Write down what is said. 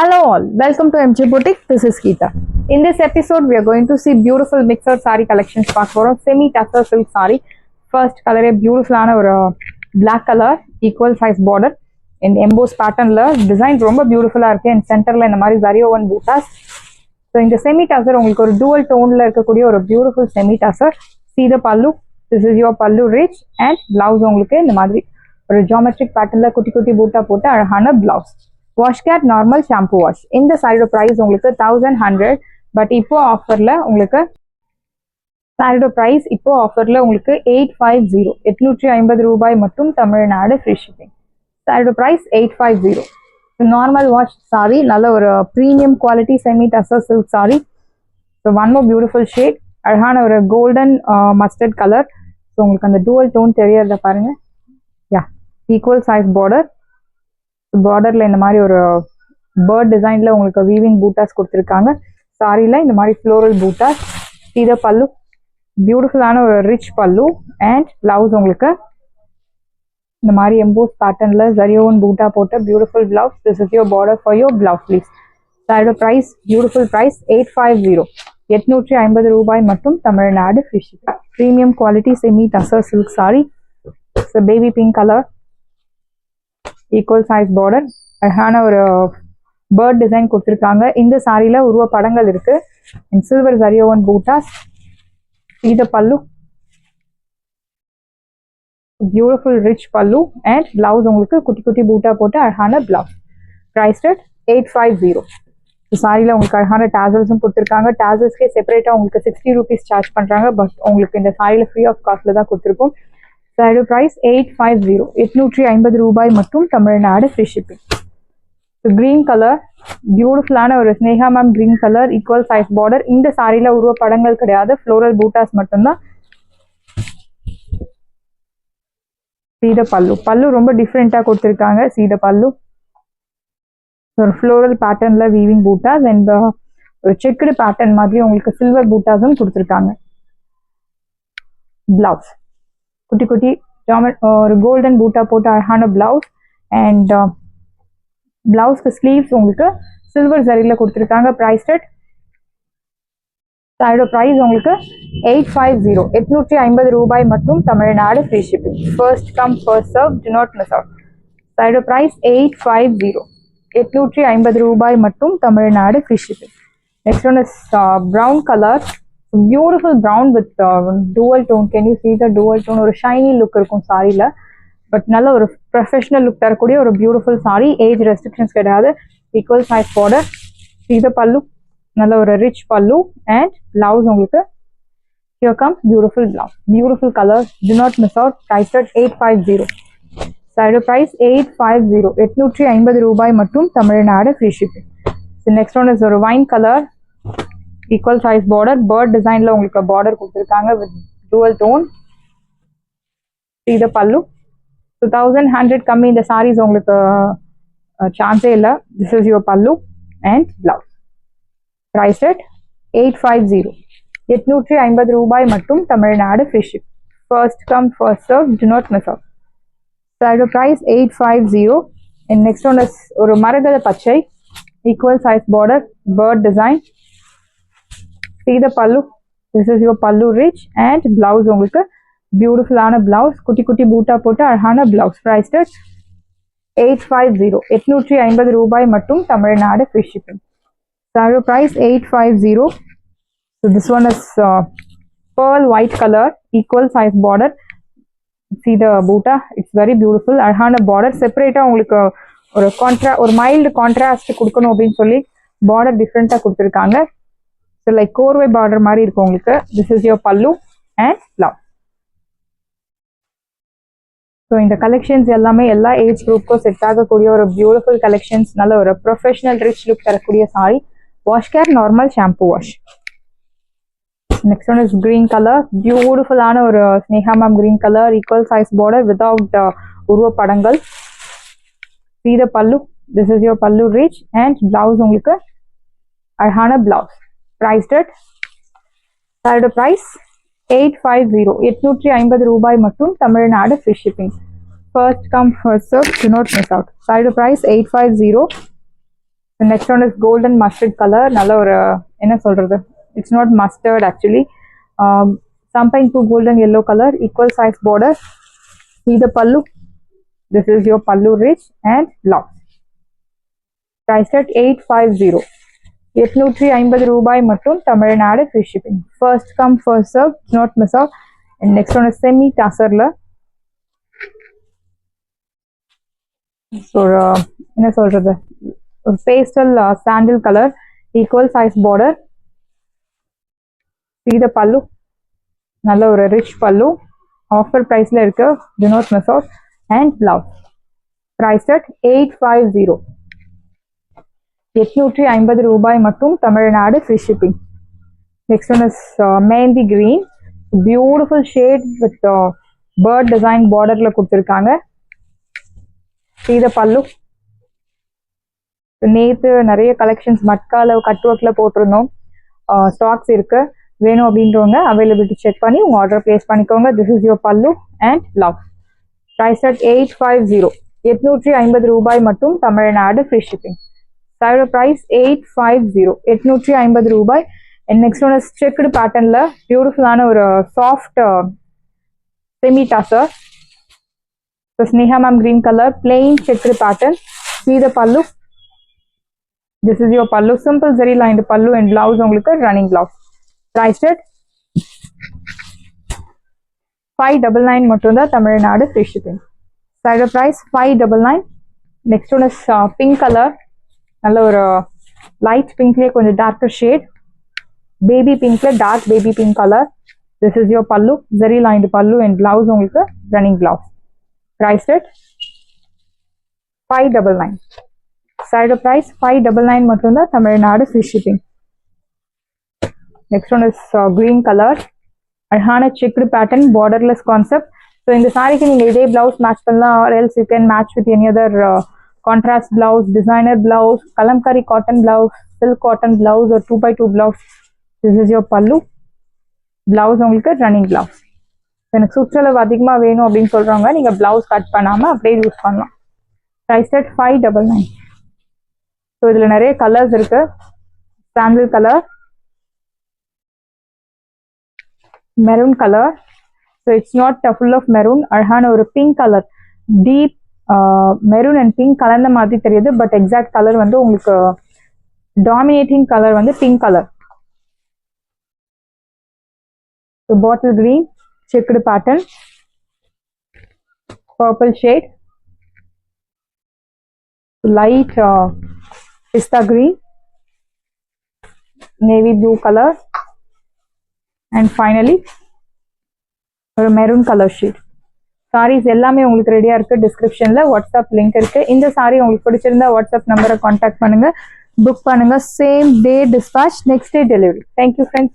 Hello all, welcome to MJ Boutique. This is Geeta. In this episode, we are going to see beautiful mixer saree collections. Semi tussar silk saree. First color a beautiful black color, equal size border in embossed pattern la design ரொம்ப பியூட்டிஃபுல்லா இருக்கு. And centerல இந்த மாதிரி zari woven bootas. So இந்த semi tussar உங்களுக்கு ஒரு dual tone ல இருக்கக்கூடிய ஒரு beautiful semi tussar. See the pallu. This is your pallu rich and blouse உங்களுக்கு இந்த மாதிரி ஒரு geometric pattern ல குட்டி குட்டி பூட்டா போட்டு அழகான blouse. வாஷ் கேட் நார்மல் ஷாம்பு வாஷ். இந்த சாரியோட ப்ரைஸ் உங்களுக்கு 1100. பட் இப்போ ஆஃபர்ல உங்களுக்கு சாரியோட ப்ரைஸ் இப்போ ஆஃபர்ல உங்களுக்கு 850 850 ரூபாய் மட்டும் தமிழ்நாடு ஃப்ரீ ஷிப்பிங். சாரியோட ப்ரைஸ் 850. நார்மல் வாஷ் சாரி, நல்ல ஒரு premium quality semi tussar silk sorry. So one more beautiful shade, அழகான ஒரு கோல்டன் மஸ்டர்ட் கலர். ஸோ உங்களுக்கு அந்த டூவல் டோன் தெரியறத பாருங்க. யா, ஈக்குவல் சைஸ் பார்டர். பார்டர்ல இந்த மாதிரி ஒரு பேர்ட் டிசைன்ல உங்களுக்கு வீவிங் பூட்டாஸ் கொடுத்துருக்காங்க. சாரியில இந்த மாதிரி ஃப்ளோரல் பூட்டாஸ். இது பல்லு, பியூட்டிஃபுல்லான ஒரு ரிச் பல்லு. அண்ட் பிளவுஸ் உங்களுக்கு இந்த மாதிரி எம்போஸ் பேட்டர்ன்ல ஜரியோன் பூட்டா போட்ட beautiful blouse. This is your border for your blouse please. சாரியோட ப்ரைஸ் பியூட்டிஃபுல் ப்ரைஸ் 850 850 ரூபாய் மட்டும் Tamil Nadu free shipping. Premium quality semi tussar silk sorry. Baby pink colour, equal size border, அழகான ஒரு பேர்ட் டிசைன் கொடுத்துருக்காங்க. இந்த சாரியில உருவ படங்கள் இருக்கு. சில்வர் ஜரியோவன் பூட்டாஸ். இது பல்லு, பியூட்டிஃபுல் ரிச் பல்லு. அண்ட் பிளவுஸ் உங்களுக்கு குட்டி குட்டி பூட்டா போட்டு அழகான பிளவுஸ். Price rate 850. சாரியில உங்களுக்கு அழகான டேசல்ஸும் கொடுத்துருக்காங்க. டேசல்ஸ்க்கே செப்பரேட்டா உங்களுக்கு 60 ரூபீஸ் சார்ஜ் பண்றாங்க. பட் உங்களுக்கு இந்த சாரியில ஃப்ரீ ஆஃப் காஸ்ட்ல தான் கொடுத்துருக்கோம். சாரியோட ப்ரைஸ் 850 850 ரூபாய் மட்டும் Tamil Nadu free shipping. Green colour, பியூட்டிஃபுல்லான ஒரு Sneha ma'am green colour, equal size border. இந்த சாரியில உருவ படங்கள் கிடையாது, ஃப்ளோரல் பூட்டாஸ் மட்டும்தான். சீத பல்லு, பல்லு ரொம்ப டிஃப்ரெண்டா கொடுத்துருக்காங்க. சீத பல்லு ஒரு ஃப்ளோரல் பேட்டர்ன்ல வீவிங் பூட்டாஸ் அண்ட் ஒரு செக்குடு பேட்டர்ன் மாதிரி உங்களுக்கு சில்வர் பூட்டாஸும் கொடுத்துருக்காங்க. பிளவுஸ் குட்டி குட்டி ஒரு கோல்டன் பூட்டா போட்டு அழகான பிளவுஸ். அண்ட் பிளவுஸ்க்கு ஸ்லீவ்ஸ் உங்களுக்கு சில்வர் ஜரியில கொடுத்துருக்காங்க. பிரைஸ் ரேட் சாரியோட ப்ரைஸ் உங்களுக்கு 850 850 ரூபாய் மட்டும் Tamil Nadu free shipping. First come first serve, do not miss out. சாரியோட ப்ரைஸ் 850 850 ரூபாய் மட்டும் Tamil Nadu free shipping. Next one is brown colour, beautiful brown with dual tone. Can you see the dual tone? ஒரு Saini look இருக்கும் சாரியில. But நல்ல ஒரு professional look தரக்கூடிய ஒரு beautiful sorry. Age restrictions கிடையாது. Equal size border. இது பல்லு, நல்ல ஒரு ரிச் பல்லு. அண்ட் பிளவுஸ் உங்களுக்கு here comes beautiful blouse, beautiful color. Do not miss out. Price at 850. சாரியோட பிரைஸ் 850 850 ரூபாய் மட்டும் Tamil Nadu free shipping. Next one is ஒரு wine colour, equal size border. Bird டிசைன்ல உங்களுக்கு பார்டர் கொடுத்துருக்காங்க வித் dual tone. இது பல்லு. 2100 கம்மி இந்த சாரீஸ் உங்களுக்கு சான்ஸே இல்லை. This is your pallu and blouse. Price rate 850 850 ரூபாய் மட்டும் Tamil Nadu free ship. First come first serve, do not miss out. சாரியோட price 850. And next one is ஒரு மரகத பச்சை, equal size border, bird design. See the pallu. This is your pallu rich and blouse உங்களுக்கு பியூட்டிஃபுல்லான blouse. குட்டி குட்டி பூட்டா போட்டு அழகான பிளவுஸ். பிரைஸ் ரேட் 850 850 ரூபாய் மட்டும் தமிழ்நாடு ஃப்ரீ ஷிப்பிங். சாரியோட price 850. So this one is pearl white color, equal size border. See the Buta, it's very beautiful. அழகான பார்டர். செப்பரேட்டா உங்களுக்கு ஒரு மைல்டு கான்ட்ராஸ்ட் கொடுக்கணும் அப்படின்னு சொல்லி பார்டர் டிஃப்ரெண்டா கொடுத்துருக்காங்க. ஸோ லைக் கோர்வை பார்டர் மாதிரி இருக்கும் உங்களுக்கு. திஸ் இஸ் யோர் பல்லு அண்ட் பிளவுஸ். ஸோ இந்த கலெக்ஷன்ஸ் எல்லாமே எல்லா ஏஜ் குரூப்புக்கும் செட் ஆகக்கூடிய ஒரு பியூட்டிஃபுல் கலெக்ஷன்ஸ். நல்ல ஒரு ப்ரொஃபஷனல் ரிச் லுக் தரக்கூடிய sorry. Wash care normal shampoo wash. Next one is green colour, பியூட்டிஃபுல்லான ஒரு Sneha ma'am green colour, equal size border without உருவ படங்கள். See the pallu. This is your pallu rich and blouse உங்களுக்கு அழகான blouse. Price at சாரியோட price 850 850 ரூபாய் மட்டும் Tamil Nadu free shipping. First come first serve, do not miss out. சாரியோட price 850. The next one is golden mustard color. நல்ல ஒரு என்ன சொல்றது, it's not mustard actually. Something to golden yellow color, equal size border. See the pallu. This is your pallu rich and blouse. Price at 850. 850 ரூபாய் மற்றும் Tamil Nadu free shipping. First come first serve, not miss out. And next one is semi tassarla. So என்ன சொல்றது, ஒரு pastel sandal colour, equal size border. See the பல்லு, நல்ல ஒரு rich பல்லு, offer பிரைஸ்ல இருக்கு, do not miss out. And blouse priced at 850. 850 ரூபாய் மற்றும் Tamil Nadu free shipping. Next one is mehndi green, beautiful shade with bird design borderல கொடுத்திருக்காங்க. See the பல்லு. நேற்று நிறைய கலெக்ஷன்ஸ் மட்கால கட் ஒர்க்ல போட்டிருந்தோம், ஸ்டாக்ஸ் இருக்கு, வேணும் அப்படின்றவங்க அவைலபிலிட்டி செக் பண்ணி உங்க ஆர்டர் பிளேஸ் பண்ணிக்கோங்க. This is your pallu and blouse. Price at 850. 850 ரூபாய் மற்றும் Tamil Nadu free shipping. Side price 850. 850 ரூபாய். And next one is checked பேட்டர்ன்ல பியூட்டிஃபுல்லான ஒரு soft semi tussar. Sneha ma'am green colour, plain checked pattern. See the pallu. This is your pallu, simple zari lined pallu and blouse உங்களுக்கு running blouse. Priced at 599 மட்டும் தான் Tamil Nadu free shipping. Side price 599. Next one is pink color, நல்ல ஒரு light pinkலயே கொஞ்சம் darker shade, baby pinkல dark baby pink color. This is your pallu, zari lined pallu and blouse உங்களுக்கு running blouse. Priced at 599. Side price 599 மட்டும் தான் Tamil Nadu free shipping. Next one is green color, அழகான checked pattern, borderless concept. So இந்த சாரிக்கு நீங்க இதே blouse match பண்ணலாம், or else you can match with any other contrast blouse, designer blouse, kalamkari cotton blouse, silk cotton blouse or 2x2 blouse. This is your pallu. Blouse உங்களுக்கு running blouse. எனக்கு சுற்றளவு அதிகமா வேணும் அப்படின்னு சொல்றவங்க நீங்க blouse கட் பண்ணாம அப்படியே யூஸ் பண்ணலாம். Price at 599. ஸோ இதில் நிறைய கலர்ஸ் இருக்கு. Sandal colour, maroon colour. So it's not full of maroon, அழகான ஒரு pink colour, deep maroon and pink கலந்த மாதிரி தெரியுது, பட் எக்ஸாக்ட் கலர் வந்து உங்களுக்கு டாமினேட்டிங் கலர் வந்து pink colour. So bottle green checked pattern, purple shade, light pista green, navy blue color, and finally ஒரு maroon colour sheet. Saris எல்லாமே உங்களுக்கு ரெடியா இருக்கு. டிஸ்கிரிப்ஷன்ல வாட்ஸ்அப் லிங்க் இருக்கு. இந்த சாரி உங்களுக்கு பிடிச்சிருந்தா வாட்ஸ்அப் நம்பரை கான்டாக்ட் பண்ணுங்க, புக் பண்ணுங்க. Same day dispatch, next day delivery. Thank you friends.